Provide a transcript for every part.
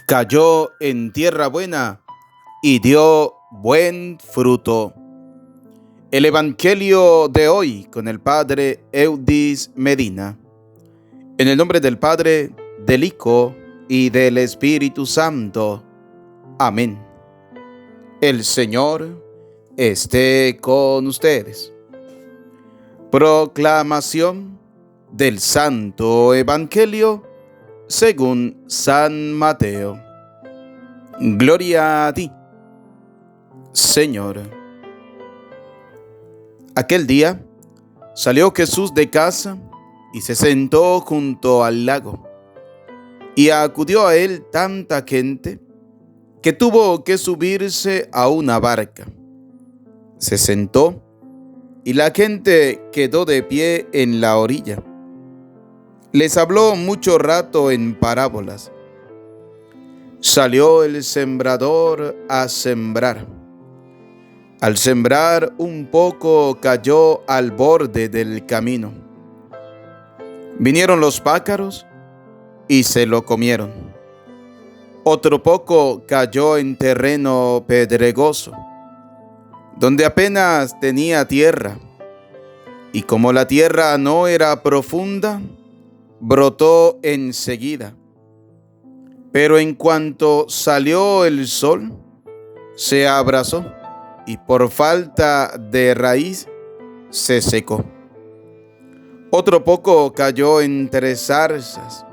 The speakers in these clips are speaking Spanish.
Cayó en tierra buena y dio buen fruto. El Evangelio de hoy con el Padre Eudis Medina. En el nombre del Padre, del Hijo y del Espíritu Santo. Amén. El Señor esté con ustedes. Proclamación del Santo Evangelio según San Mateo. Gloria a ti, Señor. Aquel día salió Jesús de casa y se sentó junto al lago. Y acudió a él tanta gente que tuvo que subirse a una barca. Se sentó y la gente quedó de pie en la orilla. Les habló mucho rato en parábolas. Salió el sembrador a sembrar. Al sembrar, un poco cayó al borde del camino. Vinieron los pájaros y se lo comieron. Otro poco cayó en terreno pedregoso, donde apenas tenía tierra, y como la tierra no era profunda, brotó enseguida. Pero en cuanto salió el sol, se abrasó y por falta de raíz se secó. Otro poco cayó entre zarzas,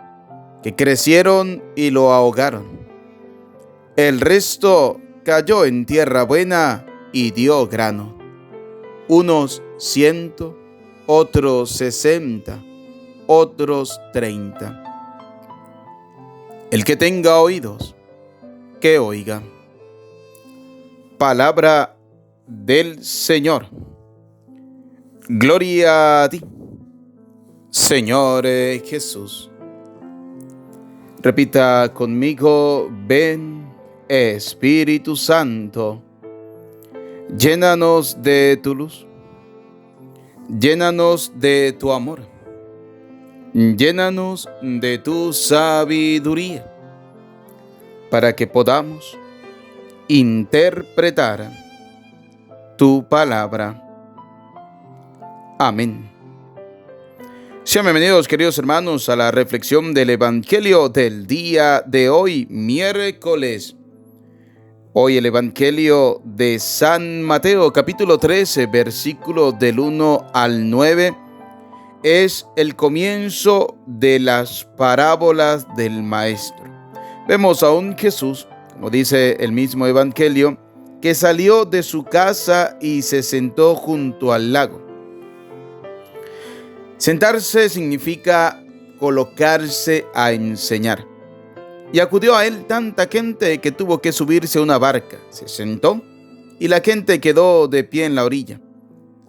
que crecieron y lo ahogaron. El resto cayó en tierra buena y dio grano. Unos 100, otros 60, otros 30. El que tenga oídos, que oiga. Palabra del Señor. Gloria a ti, Señor Jesús. Repita conmigo: ven, Espíritu Santo, llénanos de tu luz, llénanos de tu amor, llénanos de tu sabiduría, para que podamos interpretar tu palabra. Amén. Sean bienvenidos, queridos hermanos, a la reflexión del Evangelio del día de hoy, miércoles. Hoy el Evangelio de San Mateo, capítulo 13, versículo del 1 al 9, es el comienzo de las parábolas del Maestro. Vemos a un Jesús, como dice el mismo Evangelio, que salió de su casa y se sentó junto al lago. Sentarse significa colocarse a enseñar. Y acudió a él tanta gente que tuvo que subirse a una barca. Se sentó y la gente quedó de pie en la orilla.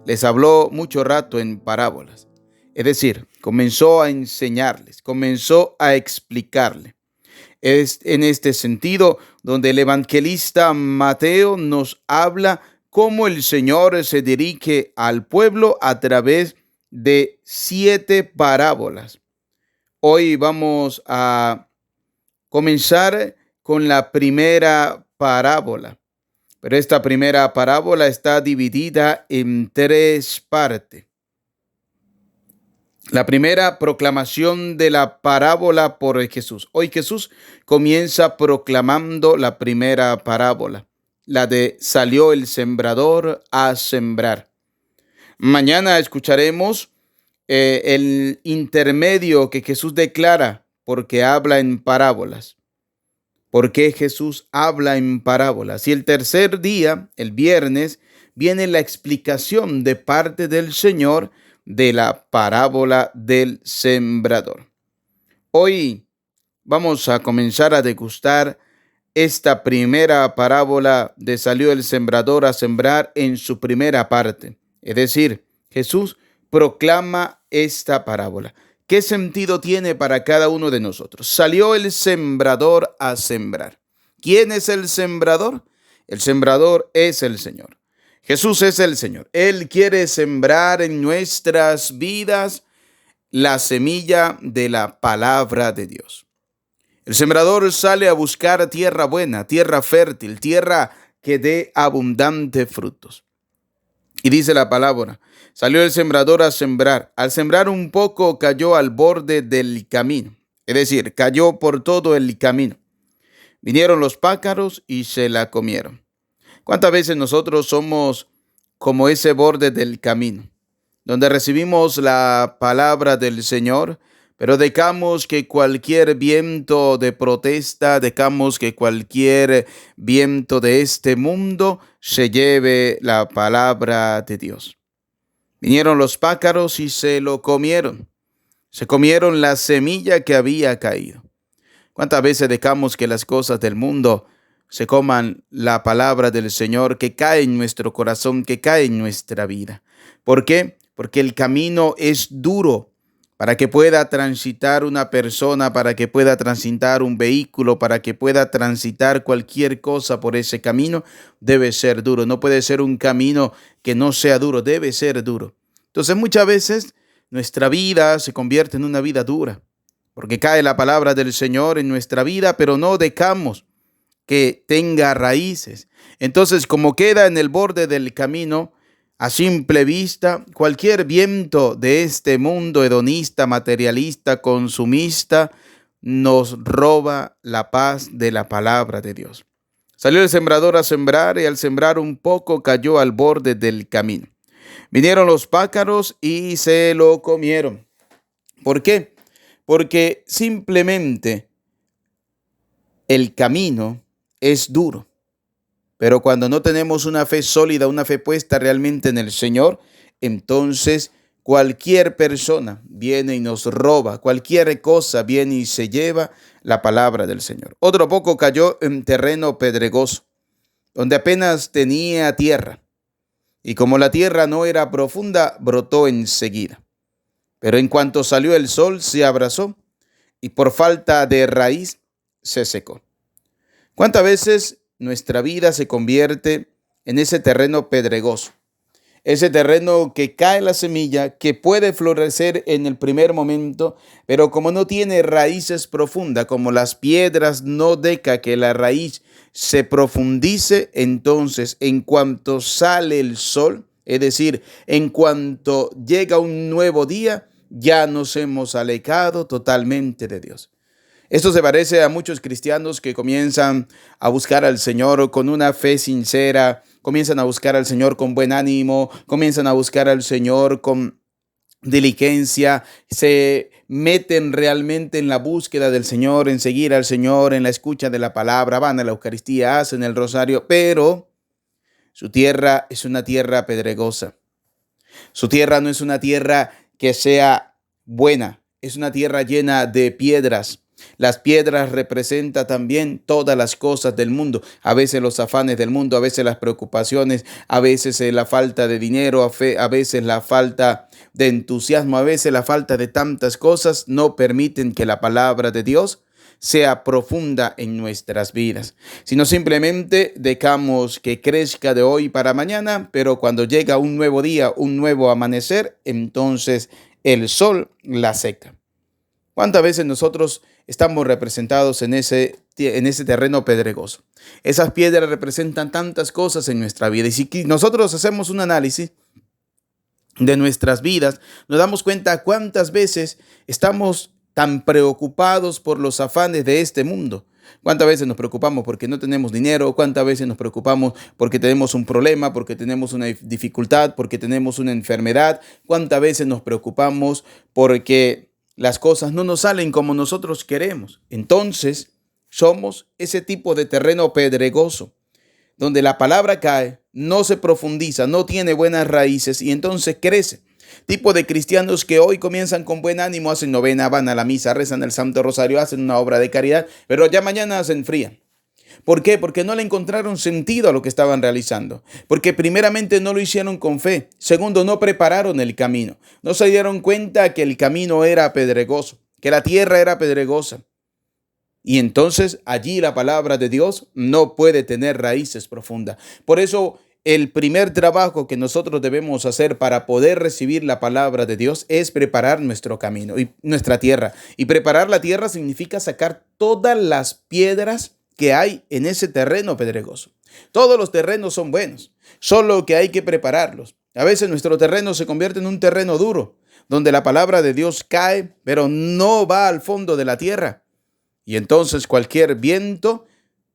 Les habló mucho rato en parábolas. Es decir, comenzó a enseñarles, comenzó a explicarle. Es en este sentido donde el evangelista Mateo nos habla cómo el Señor se dirige al pueblo a través de 7 parábolas. Hoy vamos a comenzar con la primera parábola, pero esta primera parábola está dividida en 3 partes. La primera, proclamación de la parábola por Jesús. Hoy Jesús comienza proclamando la primera parábola, la de salió el sembrador a sembrar. Mañana escucharemos el intermedio que Jesús declara porque habla en parábolas. ¿Por qué Jesús habla en parábolas? Y el tercer día, el viernes, viene la explicación de parte del Señor de la parábola del sembrador. Hoy vamos a comenzar a degustar esta primera parábola de salió el sembrador a sembrar en su primera parte. Es decir, Jesús proclama esta parábola. ¿Qué sentido tiene para cada uno de nosotros? Salió el sembrador a sembrar. ¿Quién es el sembrador? El sembrador es el Señor. Jesús es el Señor. Él quiere sembrar en nuestras vidas la semilla de la palabra de Dios. El sembrador sale a buscar tierra buena, tierra fértil, tierra que dé abundante frutos. Y dice la palabra, salió el sembrador a sembrar. Al sembrar un poco cayó al borde del camino, es decir, cayó por todo el camino. Vinieron los pájaros y se la comieron. ¿Cuántas veces nosotros somos como ese borde del camino, donde recibimos la palabra del Señor, pero dejamos que cualquier viento de protesta, dejamos que cualquier viento de este mundo se lleve la palabra de Dios? Vinieron los pájaros y se lo comieron. Se comieron la semilla que había caído. ¿Cuántas veces dejamos que las cosas del mundo se coman la palabra del Señor que cae en nuestro corazón, que cae en nuestra vida? ¿Por qué? Porque el camino es duro. Para que pueda transitar una persona, para que pueda transitar un vehículo, para que pueda transitar cualquier cosa por ese camino, debe ser duro. No puede ser un camino que no sea duro, debe ser duro. Entonces muchas veces nuestra vida se convierte en una vida dura, porque cae la palabra del Señor en nuestra vida, pero no dejamos que tenga raíces. Entonces, como queda en el borde del camino, a simple vista, cualquier viento de este mundo hedonista, materialista, consumista, nos roba la paz de la palabra de Dios. Salió el sembrador a sembrar y al sembrar un poco cayó al borde del camino. Vinieron los pájaros y se lo comieron. ¿Por qué? Porque simplemente el camino es duro. Pero cuando no tenemos una fe sólida, una fe puesta realmente en el Señor, entonces cualquier persona viene y nos roba, cualquier cosa viene y se lleva la palabra del Señor. Otro poco cayó en terreno pedregoso, donde apenas tenía tierra. Y como la tierra no era profunda, brotó enseguida. Pero en cuanto salió el sol, se abrazó y por falta de raíz se secó. ¿Cuántas veces nuestra vida se convierte en ese terreno pedregoso? Ese terreno que cae la semilla, que puede florecer en el primer momento, pero como no tiene raíces profundas, como las piedras no deja que la raíz se profundice, entonces en cuanto sale el sol, es decir, en cuanto llega un nuevo día, ya nos hemos alejado totalmente de Dios. Esto se parece a muchos cristianos que comienzan a buscar al Señor con una fe sincera, comienzan a buscar al Señor con buen ánimo, comienzan a buscar al Señor con diligencia, se meten realmente en la búsqueda del Señor, en seguir al Señor, en la escucha de la palabra, van a la Eucaristía, hacen el rosario, pero su tierra es una tierra pedregosa. Su tierra no es una tierra que sea buena, es una tierra llena de piedras. Las piedras representan también todas las cosas del mundo, a veces los afanes del mundo, a veces las preocupaciones, a veces la falta de dinero, a veces la falta de entusiasmo, a veces la falta de tantas cosas no permiten que la palabra de Dios sea profunda en nuestras vidas, sino simplemente dejamos que crezca de hoy para mañana, pero cuando llega un nuevo día, un nuevo amanecer, entonces el sol la seca. ¿Cuántas veces nosotros estamos representados en ese terreno pedregoso? Esas piedras representan tantas cosas en nuestra vida. Y si nosotros hacemos un análisis de nuestras vidas, nos damos cuenta cuántas veces estamos tan preocupados por los afanes de este mundo. ¿Cuántas veces nos preocupamos porque no tenemos dinero? ¿Cuántas veces nos preocupamos porque tenemos un problema, porque tenemos una dificultad, porque tenemos una enfermedad? ¿Cuántas veces nos preocupamos porque las cosas no nos salen como nosotros queremos? Entonces, somos ese tipo de terreno pedregoso, donde la palabra cae, no se profundiza, no tiene buenas raíces y entonces crece. Tipo de cristianos que hoy comienzan con buen ánimo, hacen novena, van a la misa, rezan el Santo Rosario, hacen una obra de caridad, pero ya mañana se enfrían. ¿Por qué? Porque no le encontraron sentido a lo que estaban realizando. Porque primeramente no lo hicieron con fe. Segundo, no prepararon el camino. No se dieron cuenta que el camino era pedregoso, que la tierra era pedregosa. Y entonces allí la palabra de Dios no puede tener raíces profundas. Por eso el primer trabajo que nosotros debemos hacer para poder recibir la palabra de Dios es preparar nuestro camino y nuestra tierra. Y preparar la tierra significa sacar todas las piedras que hay en ese terreno pedregoso. Todos los terrenos son buenos, solo que hay que prepararlos. A veces nuestro terreno se convierte en un terreno duro, donde la palabra de Dios cae, pero no va al fondo de la tierra. Y entonces cualquier viento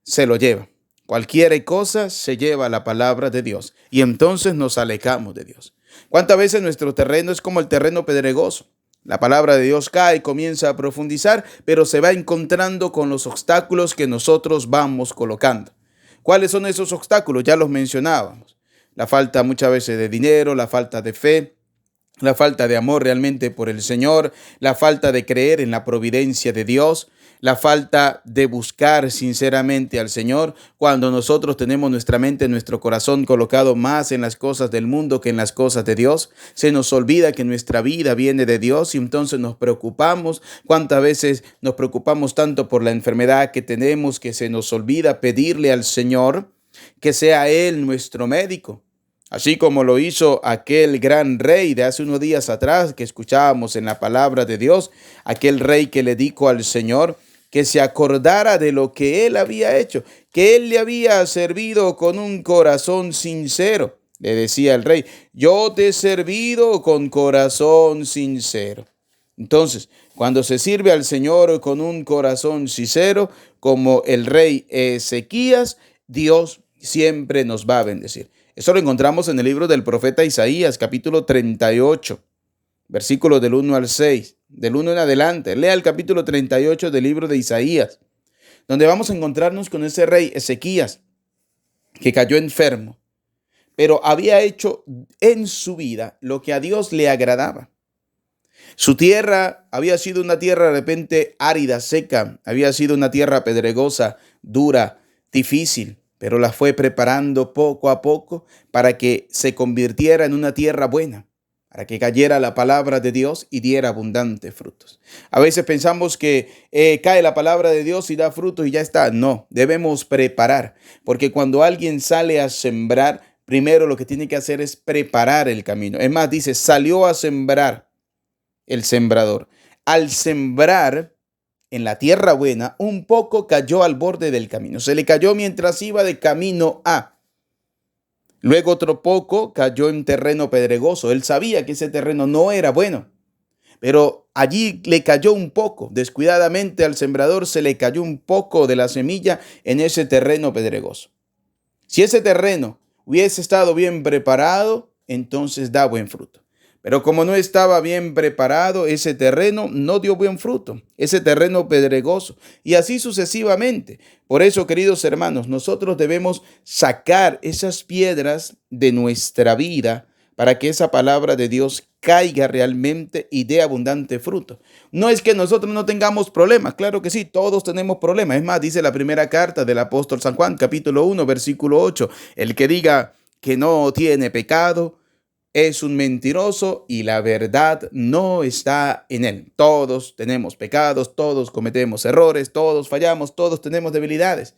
se lo lleva. Cualquier cosa se lleva la palabra de Dios y entonces nos alejamos de Dios. ¿Cuántas veces nuestro terreno es como el terreno pedregoso? La palabra de Dios cae, comienza a profundizar, pero se va encontrando con los obstáculos que nosotros vamos colocando. ¿Cuáles son esos obstáculos? Ya los mencionábamos. La falta muchas veces de dinero, la falta de fe, la falta de amor realmente por el Señor, la falta de creer en la providencia de Dios, la falta de buscar sinceramente al Señor. Cuando nosotros tenemos nuestra mente, nuestro corazón colocado más en las cosas del mundo que en las cosas de Dios, se nos olvida que nuestra vida viene de Dios y entonces nos preocupamos. ¿Cuántas veces nos preocupamos tanto por la enfermedad que tenemos que se nos olvida pedirle al Señor que sea Él nuestro médico? Así como lo hizo aquel gran rey de hace unos días atrás que escuchábamos en la palabra de Dios, aquel rey que le dijo al Señor que se acordara de lo que él había hecho, que él le había servido con un corazón sincero. Le decía el rey, yo te he servido con corazón sincero. Entonces, cuando se sirve al Señor con un corazón sincero, como el rey Ezequías, Dios siempre nos va a bendecir. Eso lo encontramos en el libro del profeta Isaías, capítulo 38, versículos del 1 al 6, del 1 en adelante. Lea el capítulo 38 del libro de Isaías, donde vamos a encontrarnos con ese rey Ezequías, que cayó enfermo, pero había hecho en su vida lo que a Dios le agradaba. Su tierra había sido una tierra de repente árida, seca, había sido una tierra pedregosa, dura, difícil, pero la fue preparando poco a poco para que se convirtiera en una tierra buena, para que cayera la palabra de Dios y diera abundantes frutos. A veces pensamos que cae la palabra de Dios y da frutos y ya está. No, debemos preparar, porque cuando alguien sale a sembrar, primero lo que tiene que hacer es preparar el camino. Es más, dice, salió a sembrar el sembrador. Al sembrar en la tierra buena, un poco cayó al borde del camino. Se le cayó mientras iba de camino a. Luego otro poco cayó en terreno pedregoso. Él sabía que ese terreno no era bueno, pero allí le cayó un poco. Descuidadamente al sembrador se le cayó un poco de la semilla en ese terreno pedregoso. Si ese terreno hubiese estado bien preparado, entonces da buen fruto. Pero como no estaba bien preparado, ese terreno no dio buen fruto, ese terreno pedregoso, y así sucesivamente. Por eso, queridos hermanos, nosotros debemos sacar esas piedras de nuestra vida para que esa palabra de Dios caiga realmente y dé abundante fruto. No es que nosotros no tengamos problemas, claro que sí, todos tenemos problemas. Es más, dice la primera carta del apóstol San Juan, capítulo 1, versículo 8, el que diga que no tiene pecado, es un mentiroso y la verdad no está en él. Todos tenemos pecados, todos cometemos errores, todos fallamos, todos tenemos debilidades.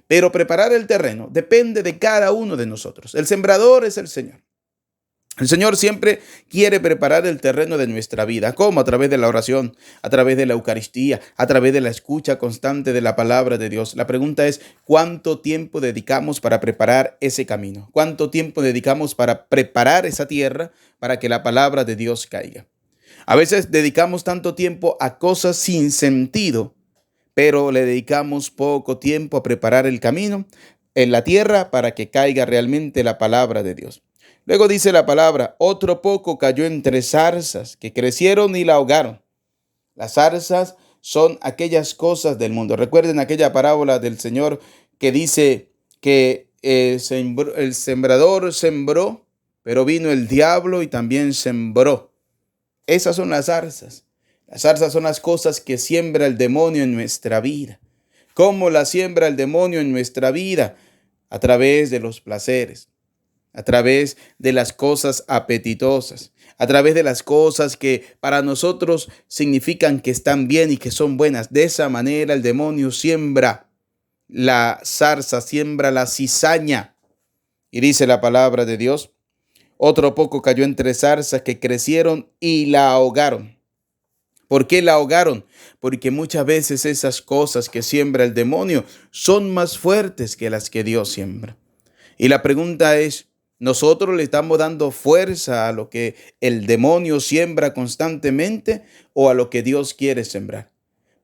Pero preparar el terreno depende de cada uno de nosotros. El sembrador es el Señor. El Señor siempre quiere preparar el terreno de nuestra vida. ¿Cómo? A través de la oración, a través de la Eucaristía, a través de la escucha constante de la palabra de Dios. La pregunta es, ¿cuánto tiempo dedicamos para preparar ese camino? ¿Cuánto tiempo dedicamos para preparar esa tierra para que la palabra de Dios caiga? A veces dedicamos tanto tiempo a cosas sin sentido, pero le dedicamos poco tiempo a preparar el camino en la tierra para que caiga realmente la palabra de Dios. Luego dice la palabra, otro poco cayó entre zarzas que crecieron y la ahogaron. Las zarzas son aquellas cosas del mundo. Recuerden aquella parábola del Señor que dice que el sembrador sembró, pero vino el diablo y también sembró. Esas son las zarzas. Las zarzas son las cosas que siembra el demonio en nuestra vida. ¿Cómo la siembra el demonio en nuestra vida? A través de los placeres, a través de las cosas apetitosas, a través de las cosas que para nosotros significan que están bien y que son buenas. De esa manera el demonio siembra la zarza, siembra la cizaña. Y dice la palabra de Dios, otro poco cayó entre zarzas que crecieron y la ahogaron. ¿Por qué la ahogaron? Porque muchas veces esas cosas que siembra el demonio son más fuertes que las que Dios siembra. Y la pregunta es, ¿nosotros le estamos dando fuerza a lo que el demonio siembra constantemente o a lo que Dios quiere sembrar?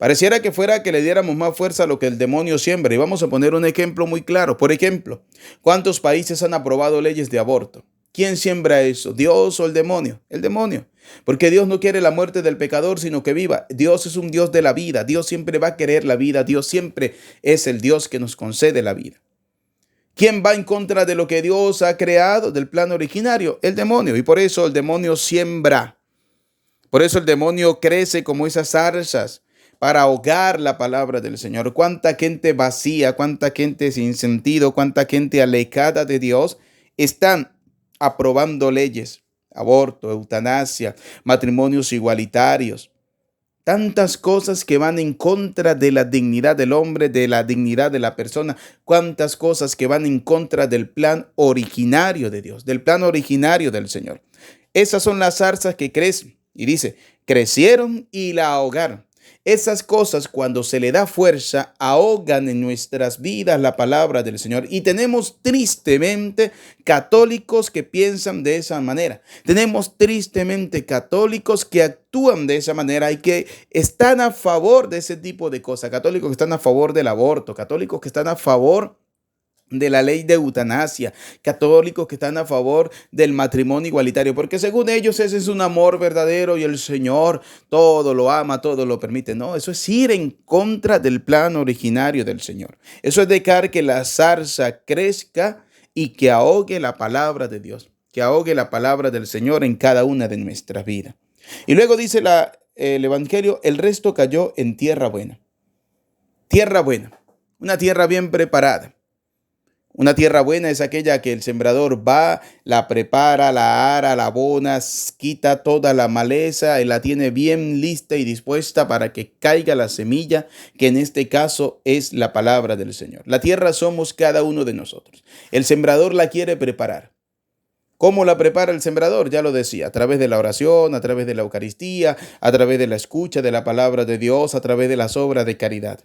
Pareciera que fuera que le diéramos más fuerza a lo que el demonio siembra. Y vamos a poner un ejemplo muy claro. Por ejemplo, ¿cuántos países han aprobado leyes de aborto? ¿Quién siembra eso? ¿Dios o el demonio? El demonio. Porque Dios no quiere la muerte del pecador, sino que viva. Dios es un Dios de la vida. Dios siempre va a querer la vida. Dios siempre es el Dios que nos concede la vida. ¿Quién va en contra de lo que Dios ha creado, del plan originario? El demonio. Y por eso el demonio siembra. Por eso el demonio crece como esas zarzas para ahogar la palabra del Señor. Cuánta gente vacía, cuánta gente sin sentido, cuánta gente alejada de Dios están aprobando leyes, aborto, eutanasia, matrimonios igualitarios. Tantas cosas que van en contra de la dignidad del hombre, de la dignidad de la persona. Cuántas cosas que van en contra del plan originario de Dios, del plan originario del Señor. Esas son las zarzas que crecen. Y dice, crecieron y la ahogaron. Esas cosas, cuando se le da fuerza, ahogan en nuestras vidas la palabra del Señor. Y tenemos tristemente católicos que piensan de esa manera. Tenemos tristemente católicos que actúan de esa manera y que están a favor de ese tipo de cosas. Católicos que están a favor del aborto, católicos que están a favor de la ley de eutanasia, católicos que están a favor del matrimonio igualitario, porque según ellos ese es un amor verdadero y el Señor todo lo ama, todo lo permite. No, eso es ir en contra del plan originario del Señor. Eso es dejar que la zarza crezca y que ahogue la palabra de Dios, que ahogue la palabra del Señor en cada una de nuestras vidas. Y luego dice el Evangelio, el resto cayó en tierra buena. Tierra buena, una tierra bien preparada. Una tierra buena es aquella que el sembrador va, la prepara, la ara, la abona, quita toda la maleza y la tiene bien lista y dispuesta para que caiga la semilla, que en este caso es la palabra del Señor. La tierra somos cada uno de nosotros. El sembrador la quiere preparar. ¿Cómo la prepara el sembrador? Ya lo decía, a través de la oración, a través de la Eucaristía, a través de la escucha de la palabra de Dios, a través de las obras de caridad.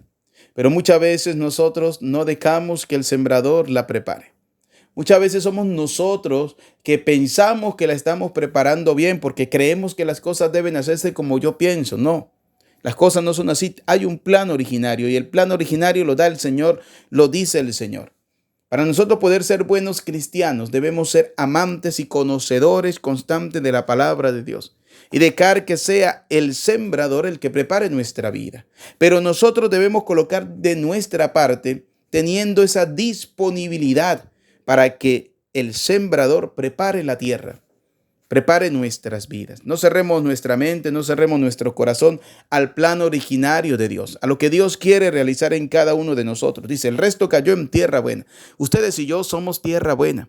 Pero muchas veces nosotros no dejamos que el sembrador la prepare. Muchas veces somos nosotros que pensamos que la estamos preparando bien porque creemos que las cosas deben hacerse como yo pienso. No, las cosas no son así. Hay un plan originario y el plan originario lo da el Señor, lo dice el Señor. Para nosotros poder ser buenos cristianos debemos ser amantes y conocedores constantes de la palabra de Dios y dejar que sea el sembrador el que prepare nuestra vida. Pero nosotros debemos colocar de nuestra parte teniendo esa disponibilidad para que el sembrador prepare la tierra, prepare nuestras vidas. No cerremos nuestra mente, no cerremos nuestro corazón al plan originario de Dios, a lo que Dios quiere realizar en cada uno de nosotros. Dice, el resto cayó en tierra buena. Ustedes y yo somos tierra buena.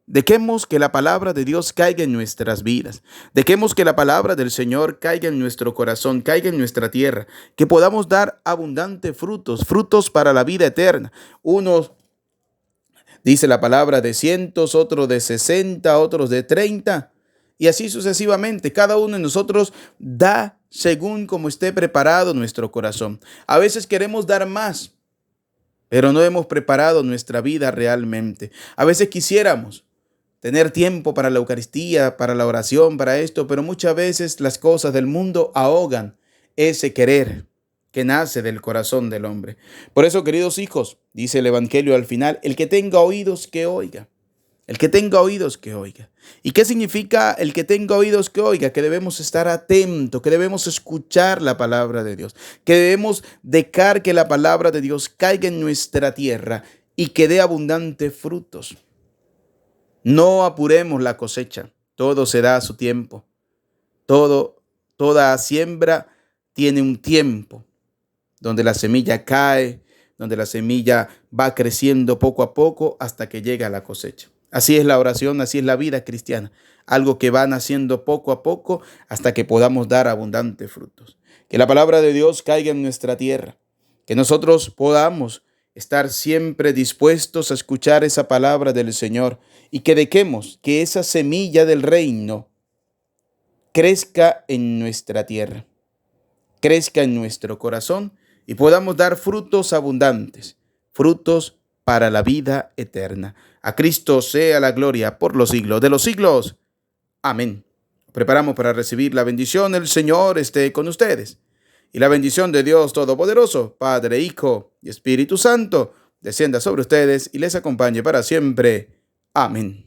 Dejemos que la palabra de Dios caiga en nuestras vidas. Dejemos que la palabra del Señor caiga en nuestro corazón, caiga en nuestra tierra, que podamos dar abundantes frutos, frutos para la vida eterna. Unos, dice la palabra, de cientos, otros de 60, otros de 30. Y así sucesivamente, cada uno de nosotros da según como esté preparado nuestro corazón. A veces queremos dar más, pero no hemos preparado nuestra vida realmente. A veces quisiéramos tener tiempo para la Eucaristía, para la oración, para esto, pero muchas veces las cosas del mundo ahogan ese querer que nace del corazón del hombre. Por eso, queridos hijos, dice el Evangelio al final, el que tenga oídos que oiga. El que tenga oídos que oiga. ¿Y qué significa el que tenga oídos que oiga? Que debemos estar atentos, que debemos escuchar la palabra de Dios, que debemos dejar que la palabra de Dios caiga en nuestra tierra y que dé abundantes frutos. No apuremos la cosecha, todo se da a su tiempo. Toda siembra tiene un tiempo donde la semilla cae, donde la semilla va creciendo poco a poco hasta que llega a la cosecha. Así es la oración, así es la vida cristiana, algo que va naciendo poco a poco hasta que podamos dar abundantes frutos. Que la palabra de Dios caiga en nuestra tierra, que nosotros podamos estar siempre dispuestos a escuchar esa palabra del Señor y que dejemos que esa semilla del reino crezca en nuestra tierra, crezca en nuestro corazón y podamos dar frutos abundantes, frutos para la vida eterna. A Cristo sea la gloria por los siglos de los siglos. Amén. Preparamos para recibir la bendición. El Señor esté con ustedes. Y la bendición de Dios Todopoderoso, Padre, Hijo y Espíritu Santo, descienda sobre ustedes y les acompañe para siempre. Amén.